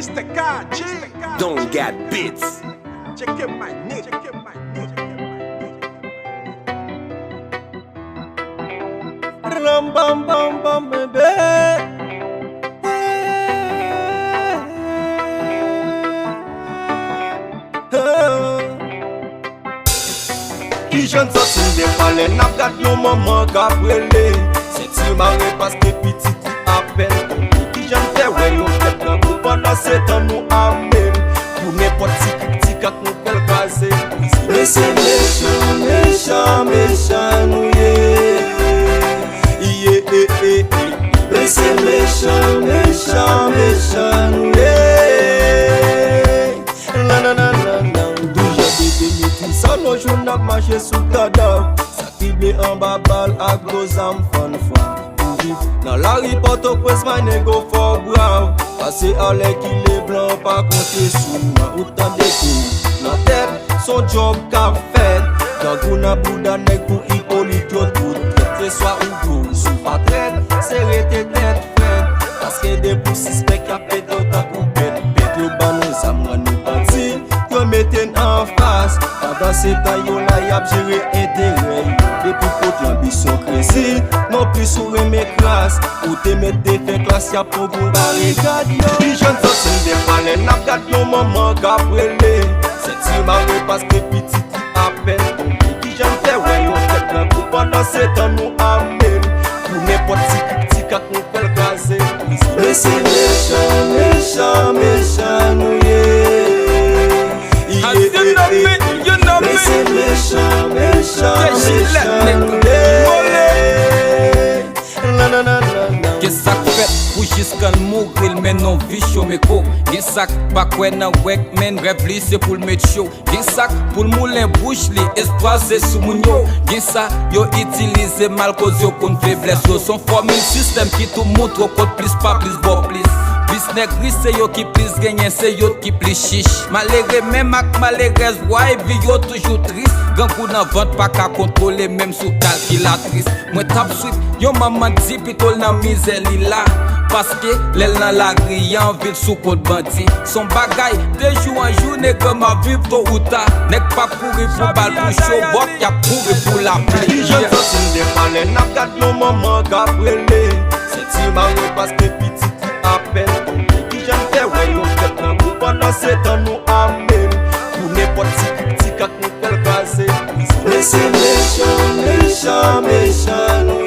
Mr. KG. Don't get beats. Check it, my nigga. Ram bam bam bam baby. Ki jen sotin de pale, nap gad yon maman kaprele. Se ti mare paske piti ti apen tombe. Ki jen te we yon ket nan kou pandan se tan nou amen. Pou ne pot ti kak nou pel kaze. Me se méchant, méchant, méchant nou ye. Me se méchant, méchant, méchant nou ye. Nos jours n'a marché sous cadavre. Ça qui blé en babal à gros âmes fan. Dans la ripote au presse ma négo fort brave. Passé à l'air qu'il est blanc pas compter sous moi. Autant de coups dans tête son job qu'a fait. Dans Gouna Bouddha nèg pour Hippolyte yo tout. Que soit ou gros sous pas traite. C'est rete tête fait. Parce que des pour suspect qu'a fait d'autres coups bête. Yo banon ça m'a nous parti. Yo metten en face. Dans ces temps yo la yap géré intérêt. Depuis pour l'ambition créci. Non plus sur mes classes. Ou te mette des faits classe y'a pour vous barricade yo. Qui j'en sorti des palais. N'a gade yon maman kaprele. C'est ti mare parce que petit ti appelle tombe. Qui j'en te ouais yon tête nan kou pendant ces temps nous amène. Pour n'importe ti kak nou pel kaze. Mais c'est méchant, méchant, méchant nou ye. You know me. C'est méchant, méchant, méchant. Qu'est-ce que fait pour jusqu'à mourir mais non vie chaud mais quoi. Gen sac pas quoi nan wek men rêve li c'est pour le mettre chaud. Gen sac pour le moulin bouche li espoir c'est sous moun yo. Gen ça yo utilise mal cause yo kon faiblesse yo. Son formule système qui tout montre code plus pas plus bon plus. Bis nègri c'est yo qui plus gagne, c'est yo qui plus chiche. Malheureux même ak malheureuse, ouais vie yo toujours triste. Gankou nan vente pas qu'à contrôler même sous calculatrice. Moi tap suite, yo maman dit pitol nan misère li la. Parce que l'elle nan la grille en ville sous code bandit. Son bagay de jour en jour nèg ma vivre tôt ou tard. Nèg pas courir pour bal pour chaud, bok y'a courir pour la pluie. Je sorti de palais, n'a gade yon maman kaprele. C'est ti mare parce que petit ti appelle. Pendant ces temps nous amène. Pour n'importe qui kak nou pel kaze. Mais c'est méchant, méchant, méchant.